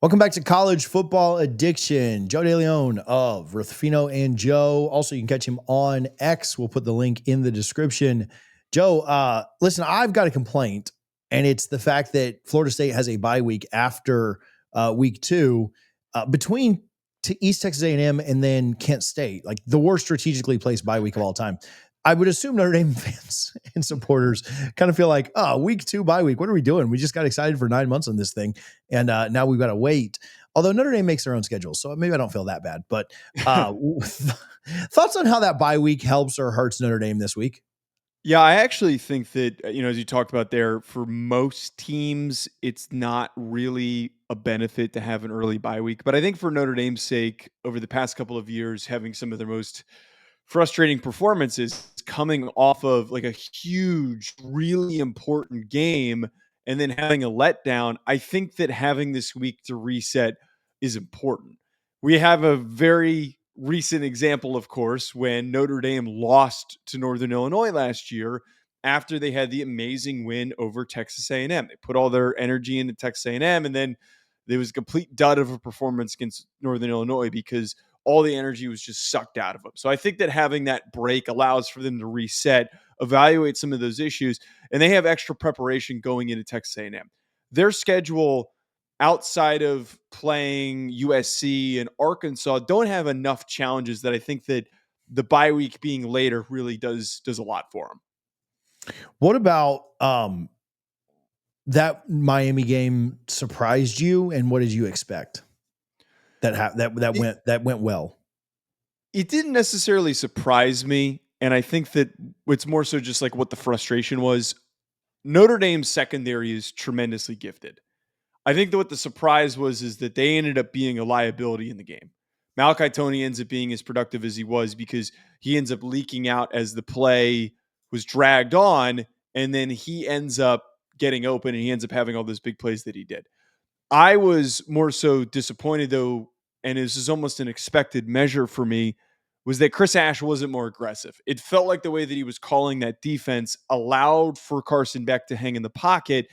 Welcome back to College Football Addiction. Joe DeLeon of Rufino and Joe. Also, you can catch him on X. We'll put the link in the description. Joe, listen, I've got a complaint, and it's the fact that Florida State has a bye week after week 2 between East Texas A&M and then Kent State, like the worst strategically placed bye week of all time. I would assume Notre Dame fans and supporters kind of feel like, oh, week 2 bye week. What are we doing? We just got excited for 9 months on this thing. And now we've got to wait. Although Notre Dame makes their own schedule, so maybe I don't feel that bad. But thoughts on how that bye week helps or hurts Notre Dame this week? Yeah, I actually think that, as you talked about there, for most teams, it's not really a benefit to have an early bye week. But I think for Notre Dame's sake, over the past couple of years, having some of their most frustrating performances coming off of like a huge, really important game and then having a letdown, I think that having this week to reset is important. We have a very recent example, of course, when Notre Dame lost to Northern Illinois last year after they had the amazing win over Texas A&M. They put all their energy into Texas A&M, and then there was a complete dud of a performance against Northern Illinois because all the energy was just sucked out of them. So I think that having that break allows for them to reset, evaluate some of those issues, and they have extra preparation going into Texas A&M. Their schedule outside of playing USC and Arkansas don't have enough challenges that I think that the bye week being later really does a lot for them. What about that Miami game surprised you, and what did you expect? That went well. It didn't necessarily surprise me, and I think that it's more so just like what the frustration was. Notre Dame's secondary is tremendously gifted. I think that what the surprise was is that they ended up being a liability in the game. Malachi Tony ends up being as productive as he was because he ends up leaking out as the play was dragged on, and then he ends up getting open and he ends up having all those big plays that he did. I was more so disappointed, though, and this is almost an expected measure for me, was that Chris Ash wasn't more aggressive. It felt like the way that he was calling that defense allowed for Carson Beck to hang in the pocket,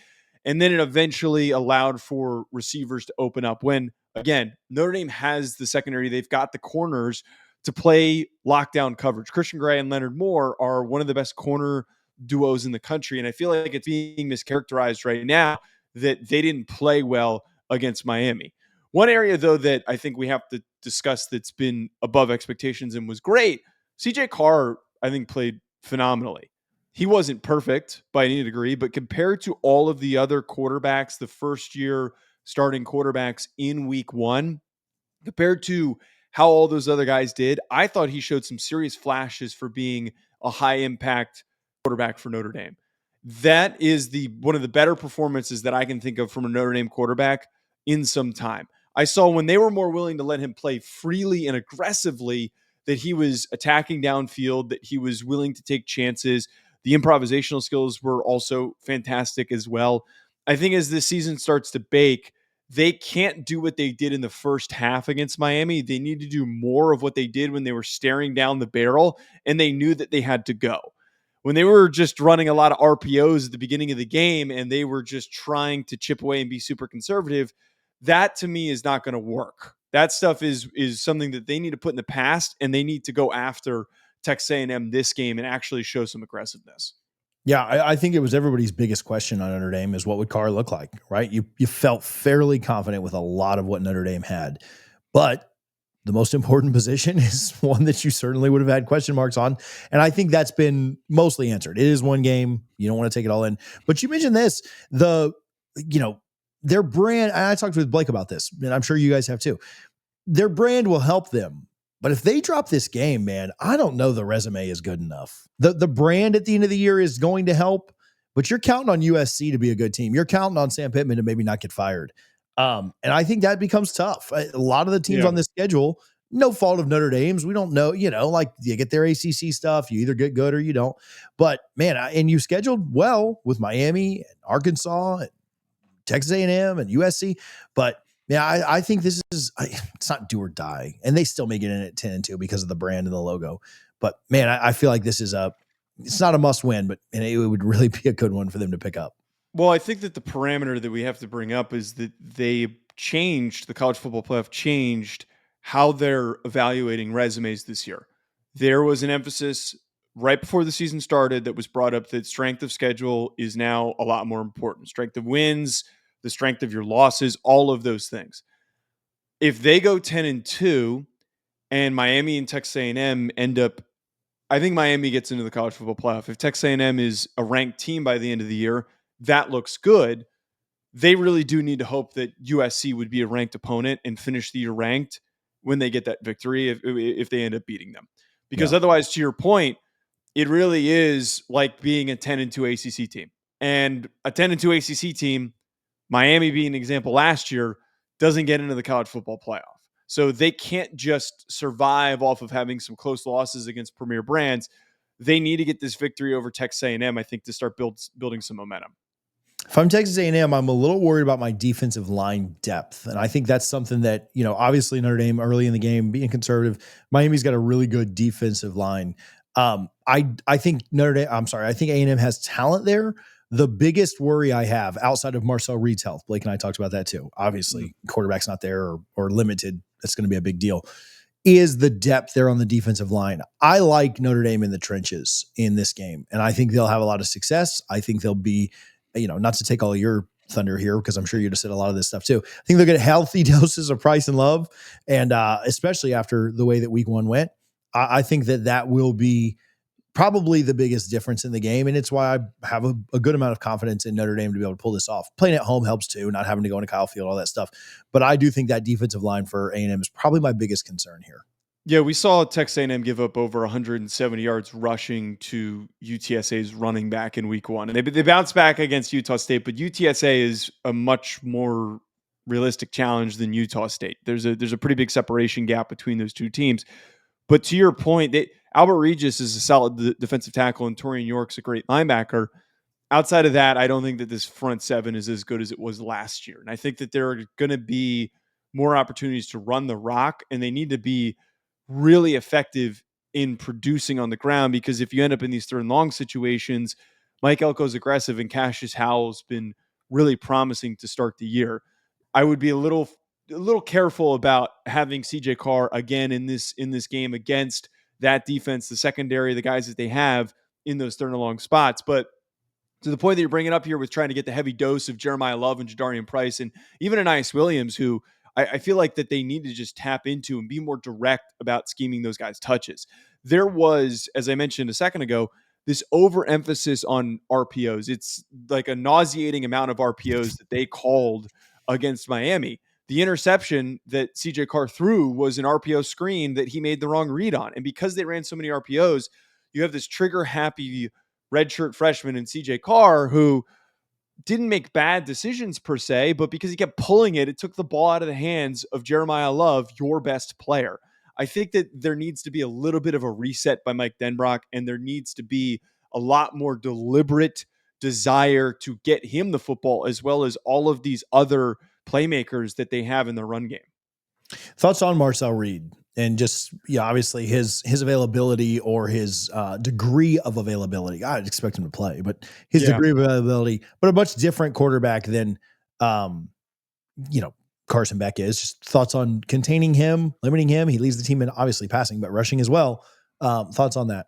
and then it eventually allowed for receivers to open up when, again, Notre Dame has the secondary. They've got the corners to play lockdown coverage. Christian Gray and Leonard Moore are one of the best corner duos in the country, and I feel like it's being mischaracterized right now that they didn't play well against Miami. One area, though, that I think we have to discuss that's been above expectations and was great, CJ Carr, I think, played phenomenally. He wasn't perfect by any degree, but compared to all of the other quarterbacks, the first-year starting quarterbacks in week 1, compared to how all those other guys did, I thought he showed some serious flashes for being a high-impact quarterback for Notre Dame. That is one of the better performances that I can think of from a Notre Dame quarterback in some time. I saw when they were more willing to let him play freely and aggressively that he was attacking downfield, that he was willing to take chances. The improvisational skills were also fantastic as well. I think as this season starts to bake, they can't do what they did in the first half against Miami. They need to do more of what they did when they were staring down the barrel and they knew that they had to go. When they were just running a lot of RPOs at the beginning of the game and they were just trying to chip away and be super conservative, that to me is not going to work. That stuff is something that they need to put in the past, and they need to go after Texas A&M this game and actually show some aggressiveness. Yeah, I think it was everybody's biggest question on Notre Dame is what would Carr look like, right? You felt fairly confident with a lot of what Notre Dame had, but the most important position is one that you certainly would have had question marks on. And I think that's been mostly answered. It is one game. You don't want to take it all in. But you mentioned this, their brand, and I talked with Blake about this, and I'm sure you guys have too. Their brand will help them. But if they drop this game, man, I don't know the resume is good enough. The brand at the end of the year is going to help, but you're counting on USC to be a good team. You're counting on Sam Pittman to maybe not get fired. And I think that becomes tough. A lot of the teams on this schedule, no fault of Notre Dame's. We don't know, like you get their ACC stuff. You either get good or you don't. But, man, and you scheduled well with Miami and Arkansas and Texas A&M and USC. But, yeah, I think this is it's not do or die. And they still may get in at 10-2 because of the brand and the logo. But, man, I feel like this is it's not a must win, but it would really be a good one for them to pick up. Well, I think that the parameter that we have to bring up is that they changed, the college football playoff changed how they're evaluating resumes this year. There was an emphasis right before the season started that was brought up that strength of schedule is now a lot more important. Strength of wins, the strength of your losses, all of those things. If they go 10-2 and Miami and Texas A&M end up, I think Miami gets into the college football playoff. If Texas A&M is a ranked team by the end of the year, that looks good. They really do need to hope that USC would be a ranked opponent and finish the year ranked when they get that victory if they end up beating them. Because Yeah. otherwise, to your point, it really is like being a 10-2 ACC team. And a 10-2 ACC team, Miami being an example last year, doesn't get into the college football playoff. So they can't just survive off of having some close losses against premier brands. They need to get this victory over Texas A&M, I think, to start building some momentum. If I'm Texas A&M, I'm a little worried about my defensive line depth. And I think that's something that, obviously Notre Dame early in the game being conservative, Miami's got a really good defensive line. I think I think A&M has talent there. The biggest worry I have outside of Marcel Reed's health, Blake and I talked about that too. Obviously, quarterback's not there or limited. That's going to be a big deal. Is the depth there on the defensive line. I like Notre Dame in the trenches in this game, and I think they'll have a lot of success. I think they'll be, not to take all your thunder here, because I'm sure you'd have said a lot of this stuff too. I think they'll get healthy doses of Price and Love, and especially after the way that week one went, I think that will be probably the biggest difference in the game. And it's why I have a good amount of confidence in Notre Dame to be able to pull this off. Playing at home helps too, not having to go into Kyle Field, all that stuff. But I do think that defensive line for A&M is probably my biggest concern here. Yeah, we saw Texas A&M give up over 170 yards rushing to UTSA's running back in week one. And they bounced back against Utah State, but UTSA is a much more realistic challenge than Utah State. There's a pretty big separation gap between those two teams. But to your point, Albert Regis is a solid defensive tackle and Torian York's a great linebacker. Outside of that, I don't think that this front seven is as good as it was last year. And I think that there are going to be more opportunities to run the rock, and they need to be really effective in producing on the ground, because if you end up in these third and long situations, Mike Elko's aggressive and Cassius Howell's been really promising to start the year. I would be a little careful about having CJ Carr again in this game against that defense, the secondary, the guys that they have in those third and long spots. But to the point that you're bringing up here with trying to get the heavy dose of Jeremiah Love and Jadarian Price and even Anais Williams, who I feel like that they need to just tap into and be more direct about scheming those guys' touches. There was, as I mentioned a second ago, this overemphasis on RPOs. It's like a nauseating amount of RPOs that they called against Miami. The interception that CJ Carr threw was an RPO screen that he made the wrong read on. And because they ran so many RPOs, you have this trigger happy redshirt freshman in CJ Carr who didn't make bad decisions per se, but because he kept pulling it, it took the ball out of the hands of Jeremiah Love, your best player. I think that there needs to be a little bit of a reset by Mike Denbrock, and there needs to be a lot more deliberate desire to get him the football, as well as all of these other playmakers that they have in the run game. Thoughts on Marcel Reed and just, obviously his availability or his degree of availability. I'd expect him to play, but his degree of availability, but a much different quarterback than, Carson Beck is. Just thoughts on containing him, limiting him. He leads the team in obviously passing, but rushing as well. Thoughts on that?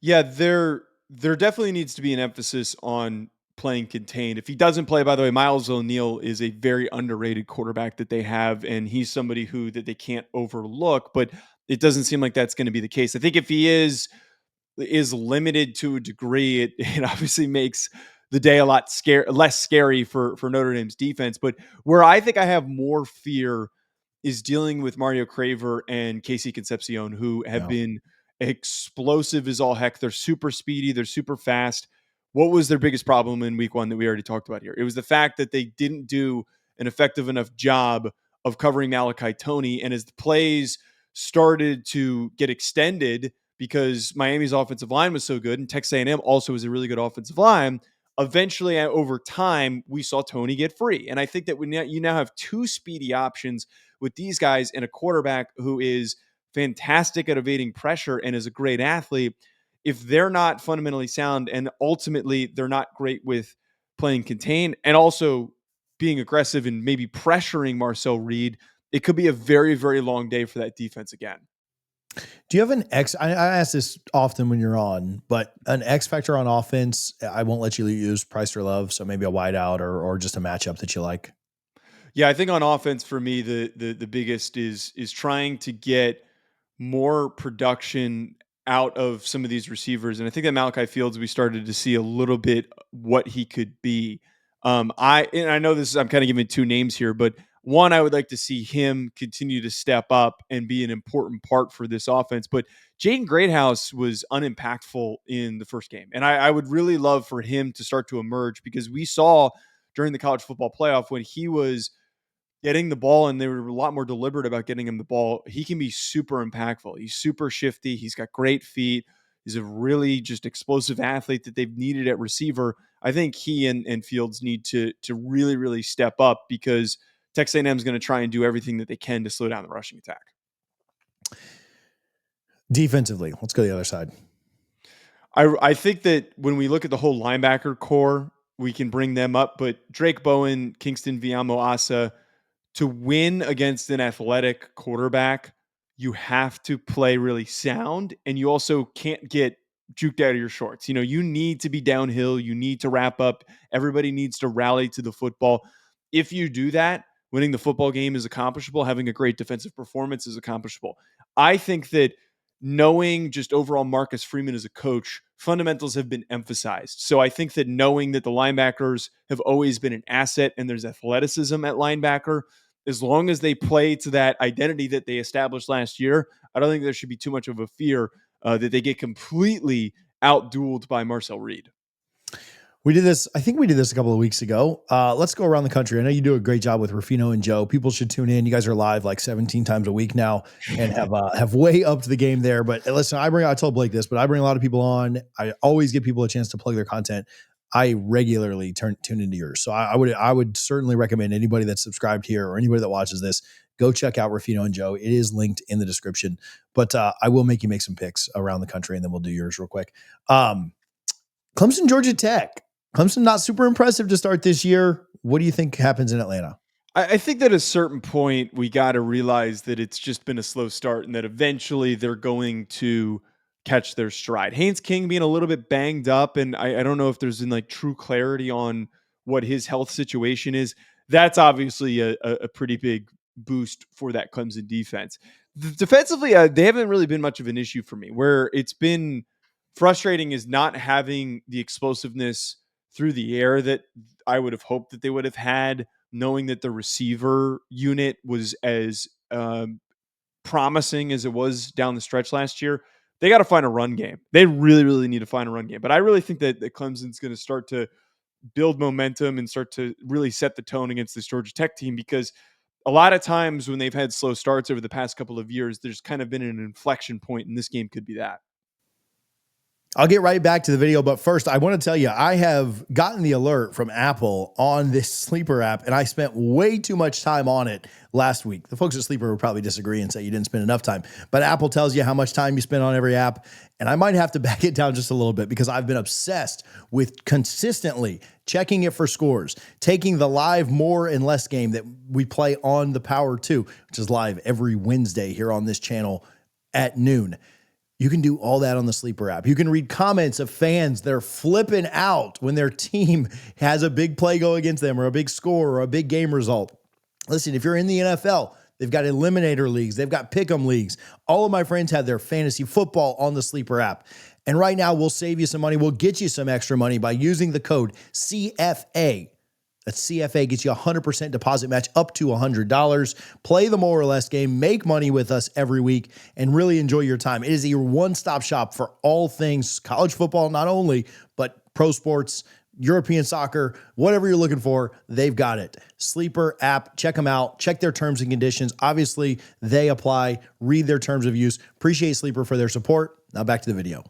Yeah, there definitely needs to be an emphasis on playing contained. If he doesn't play, by the way, Miles O'Neill is a very underrated quarterback that they have, and he's somebody who that they can't overlook, but it doesn't seem like that's going to be the case. I think if he is limited to a degree, it obviously makes the day a lot less scary for Notre Dame's defense. But where I think I have more fear is dealing with Mario Craver and Casey Concepcion, who have been explosive as all heck. They're super speedy. They're super fast. What was their biggest problem in week one that we already talked about here? It was the fact that they didn't do an effective enough job of covering Malachi Toney. And as the plays started to get extended because Miami's offensive line was so good and Texas A&M also was a really good offensive line, eventually over time, we saw Toney get free. And I think that you now have two speedy options with these guys and a quarterback who is fantastic at evading pressure and is a great athlete. If they're not fundamentally sound and ultimately they're not great with playing contain and also being aggressive and maybe pressuring Marcel Reed, it could be a very, very long day for that defense again. Do you have an X? I ask this often when you're on, but an X factor on offense. I won't let you use price or love. So maybe a wideout or just a matchup that you like. Yeah, I think on offense for me, the biggest is trying to get more production out of some of these receivers. And I think that Malachi Fields, we started to see a little bit what he could be. I know this is, I'm kind of giving two names here, but one, I would like to see him continue to step up and be an important part for this offense. But Jaden Greathouse was unimpactful in the first game. And I would really love for him to start to emerge, because we saw during the college football playoff when he was getting the ball and they were a lot more deliberate about getting him the ball, he can be super impactful. He's super shifty. He's got great feet. He's a really just explosive athlete that they've needed at receiver. I think he and Fields need to really, really step up, because Texas A&M is going to try and do everything that they can to slow down the rushing attack. Defensively, let's go to the other side. I think that when we look at the whole linebacker core, we can bring them up, but Drake Bowen, Kingston Viamo Asa, to win against an athletic quarterback, you have to play really sound, and you also can't get juked out of your shorts. You know, you need to be downhill. You need to wrap up. Everybody needs to rally to the football. If you do that, winning the football game is accomplishable. Having a great defensive performance is accomplishable. I think that knowing just overall Marcus Freeman as a coach, fundamentals have been emphasized. So I think that knowing that the linebackers have always been an asset and there's athleticism at linebacker, as long as they play to that identity that they established last year, I don't think there should be too much of a fear that they get completely outdueled by Marcel Reed. We did this. I think we did this a couple of weeks ago. Let's go around the country. I know you do a great job with Rufino and Joe. People should tune in. You guys are live like 17 times a week now and have way upped the game there. But listen, I told Blake this, but I bring a lot of people on. I always give people a chance to plug their content. I regularly tune into yours. So I would certainly recommend anybody that's subscribed here or anybody that watches this, go check out Rufino and Joe. It is linked in the description. But I will make you make some picks around the country, and then we'll do yours real quick. Clemson, Georgia Tech. Clemson not super impressive to start this year. What do you think happens in Atlanta? I think that at a certain point, we got to realize that it's just been a slow start and that eventually they're going to catch their stride. Haynes King being a little bit banged up, and I don't know if there's like true clarity on what his health situation is. That's obviously a pretty big boost for that Clemson defense. Defensively, they haven't really been much of an issue for me. Where it's been frustrating is not having the explosiveness through the air that I would have hoped that they would have had, knowing that the receiver unit was as promising as it was down the stretch last year. They got to find a run game. They really, really need to find a run game. But I really think that Clemson's going to start to build momentum and start to really set the tone against this Georgia Tech team, because a lot of times when they've had slow starts over the past couple of years, there's kind of been an inflection point, and this game could be that. I'll get right back to the video, but first I want to tell you, I have gotten the alert from Apple on this Sleeper app, and I spent way too much time on it last week. The folks at Sleeper would probably disagree and say you didn't spend enough time, but Apple tells you how much time you spend on every app, and I might have to back it down just a little bit because I've been obsessed with consistently checking it for scores, taking the live more and less game that we play on the Power 2, which is live every Wednesday here on this channel at noon. You can do all that on the Sleeper app. You can read comments of fans that are flipping out when their team has a big play go against them or a big score or a big game result. Listen, if you're in the NFL, they've got eliminator leagues. They've got pick'em leagues. All of my friends have their fantasy football on the Sleeper app. And right now, we'll save you some money. We'll get you some extra money by using the code CFA. That's CFA, gets you a 100% deposit match up to $100. Play the more or less game, make money with us every week, and really enjoy your time. It is your one-stop shop for all things college football, not only, but pro sports, European soccer, whatever you're looking for, they've got it. Sleeper app, check them out. Check their terms and conditions. Obviously, they apply. Read their terms of use. Appreciate Sleeper for their support. Now back to the video.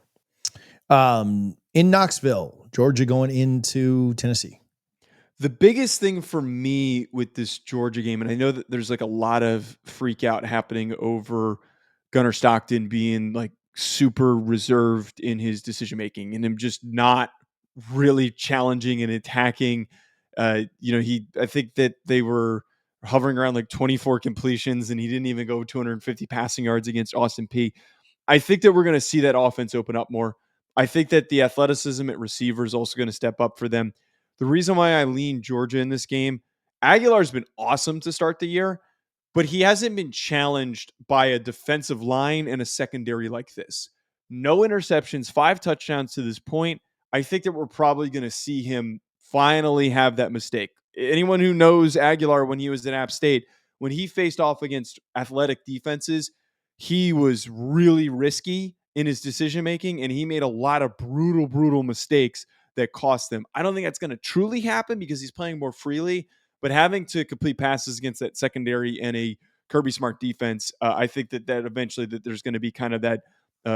In Knoxville, Georgia going into Tennessee. The biggest thing for me with this Georgia game, and I know that there's like a lot of freak out happening over Gunnar Stockton being like super reserved in his decision making and him just not really challenging and attacking I think that they were hovering around like 24 completions, and he didn't even go 250 passing yards against Austin P. I think that we're going to see that offense open up more. I think that the athleticism at receiver is also going to step up for them. The reason why I lean Georgia in this game, Aguilar's been awesome to start the year, but he hasn't been challenged by a defensive line and a secondary like this. No interceptions, 5 touchdowns to this point. I think that we're probably going to see him finally have that mistake. Anyone who knows Aguilar when he was at App State, when he faced off against athletic defenses, he was really risky in his decision making, and he made a lot of brutal mistakes that cost them. I don't think that's going to truly happen because he's playing more freely, but having to complete passes against that secondary and a Kirby Smart defense, I think that eventually that there's going to be kind of that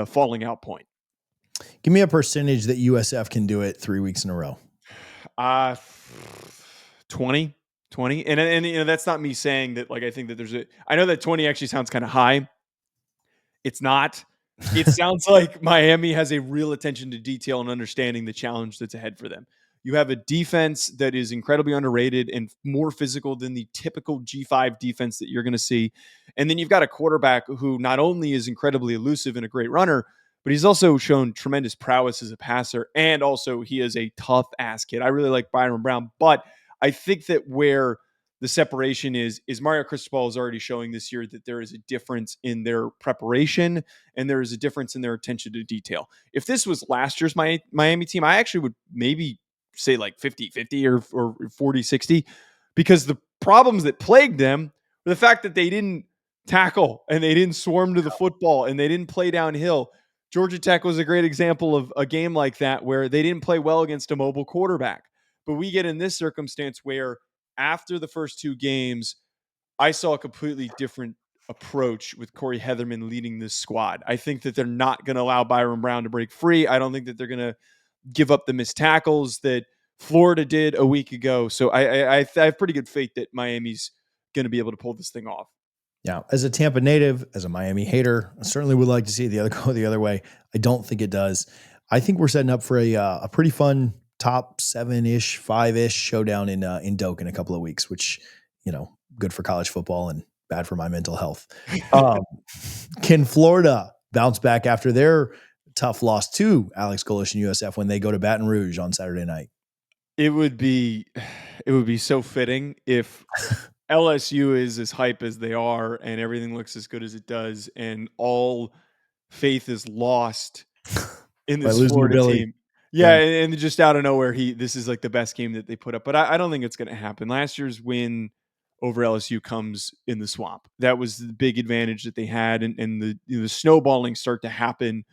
falling out point. Give me a percentage that USF can do it 3 weeks in a row. 20. And that's not me saying that, like, I think that I know that 20 actually sounds kind of high. It's not. It sounds like Miami has a real attention to detail and understanding the challenge that's ahead for them. You have a defense that is incredibly underrated and more physical than the typical G5 defense that you're going to see. And then you've got a quarterback who not only is incredibly elusive and a great runner, but he's also shown tremendous prowess as a passer. And also, he is a tough ass kid. I really like Byron Brown, but I think that where the separation is Mario Cristobal is already showing this year that there is a difference in their preparation and there is a difference in their attention to detail. If this was last year's Miami team, I actually would maybe say like 50-50 or 40-60, because the problems that plagued them were the fact that they didn't tackle and they didn't swarm to the football and they didn't play downhill. Georgia Tech was a great example of a game like that where they didn't play well against a mobile quarterback. But we get in this circumstance where after the first 2 games, I saw a completely different approach with Corey Heatherman leading this squad. I think that they're not going to allow Byron Brown to break free. I don't think that they're going to give up the missed tackles that Florida did a week ago. So I have pretty good faith that Miami's going to be able to pull this thing off. Now, as a Tampa native, as a Miami hater, I certainly would like to see the other go the other way. I don't think it does. I think we're setting up for a pretty fun top 7-ish, 5-ish showdown in Doak in a couple of weeks, which, good for college football and bad for my mental health. Can Florida bounce back after their tough loss to Alex Golesh and USF when they go to Baton Rouge on Saturday night? It would be so fitting if LSU is as hype as they are and everything looks as good as it does, and all faith is lost in this Florida team. Yeah, and just out of nowhere, this is like the best game that they put up. But I don't think it's going to happen. Last year's win over LSU comes in the swamp. That was the big advantage that they had, and the snowballing start to happen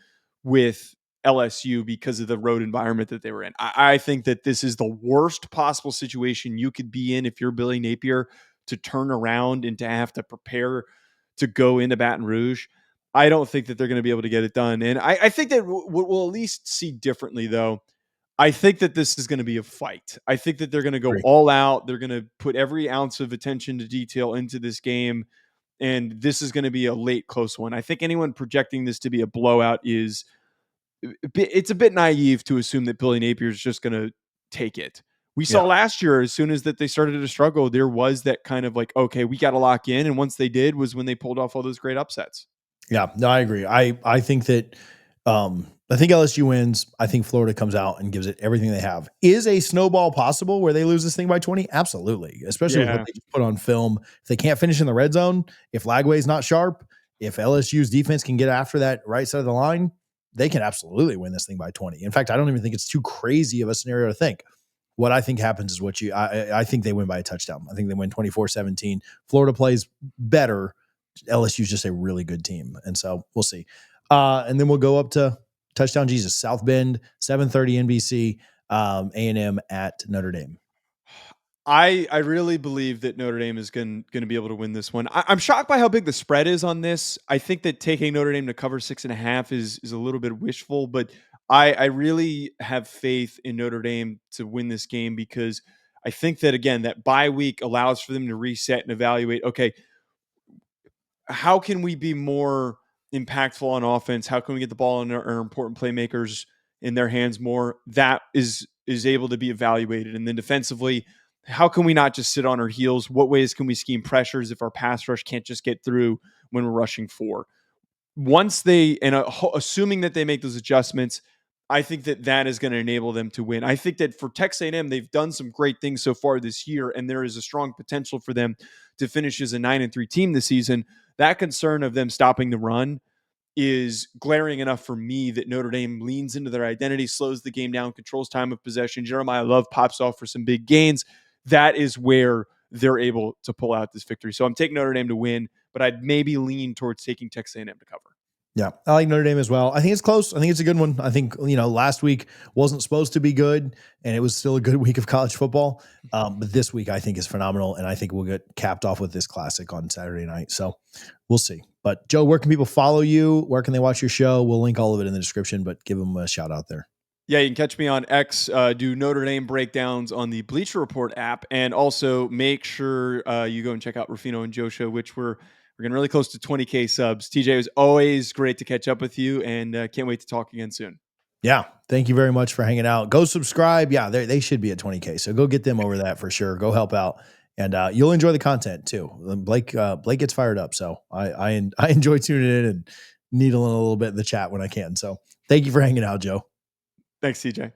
with LSU because of the road environment that they were in. I think that this is the worst possible situation you could be in if you're Billy Napier, to turn around and to have to prepare to go into Baton Rouge. I don't think that they're going to be able to get it done. And I think that what we'll at least see differently, though, I think that this is going to be a fight. I think that they're going to go all out. They're going to put every ounce of attention to detail into this game. And this is going to be a late, close one. I think anyone projecting this to be a blowout it's a bit naive to assume that Billy Napier is just going to take it. We saw last year, as soon as that they started to struggle, there was that kind of like, okay, we got to lock in. And once they did was when they pulled off all those great upsets. Yeah, no, I agree. I think that I think LSU wins. I think Florida comes out and gives it everything they have. Is a snowball possible where they lose this thing by 20? Absolutely. Especially with what they just put on film. If they can't finish in the red zone, if Lagway's not sharp, if LSU's defense can get after that right side of the line, they can absolutely win this thing by 20. In fact, I don't even think it's too crazy of a scenario to think. What I think happens is I think they win by a touchdown. I think they win 24-17. Florida plays better. LSU is just a really good team. And so we'll see. And then we'll go up to Touchdown Jesus, South Bend, 7:30 NBC, A&M at Notre Dame. I really believe that Notre Dame is going to be able to win this one. I'm shocked by how big the spread is on this. I think that taking Notre Dame to cover 6.5 is a little bit wishful, but I really have faith in Notre Dame to win this game, because I think that, again, that bye week allows for them to reset and evaluate, okay, how can we be more impactful on offense? How can we get the ball in our important playmakers in their hands more? That is able to be evaluated. And then defensively, how can we not just sit on our heels? What ways can we scheme pressures if our pass rush can't just get through when we're rushing 4? Once they, and assuming that they make those adjustments, I think that is going to enable them to win. I think that for Texas A&M, they've done some great things so far this year, and there is a strong potential for them to finish as a 9-3 team this season. That concern of them stopping the run is glaring enough for me that Notre Dame leans into their identity, slows the game down, controls time of possession. Jeremiah Love pops off for some big gains. That is where they're able to pull out this victory. So I'm taking Notre Dame to win, but I'd maybe lean towards taking Texas A&M to cover. Yeah, I like Notre Dame as well. I think it's close. I think it's a good one. I think, last week wasn't supposed to be good, and it was still a good week of college football. But this week I think is phenomenal, and I think we'll get capped off with this classic on Saturday night. So we'll see. But Joe, where can people follow you? Where can they watch your show? We'll link all of it in the description, but give them a shout out there. Yeah, you can catch me on X, do Notre Dame breakdowns on the Bleacher Report app, and also make sure you go and check out Rufino and Joe Show, which we're getting really close to 20K subs. TJ, it was always great to catch up with you, and can't wait to talk again soon. Yeah, thank you very much for hanging out. Go subscribe. Yeah, they should be at 20K, so go get them over that for sure. Go help out, and you'll enjoy the content too. Blake gets fired up, so I enjoy tuning in and needling a little bit in the chat when I can. So thank you for hanging out, Joe. Thanks, TJ.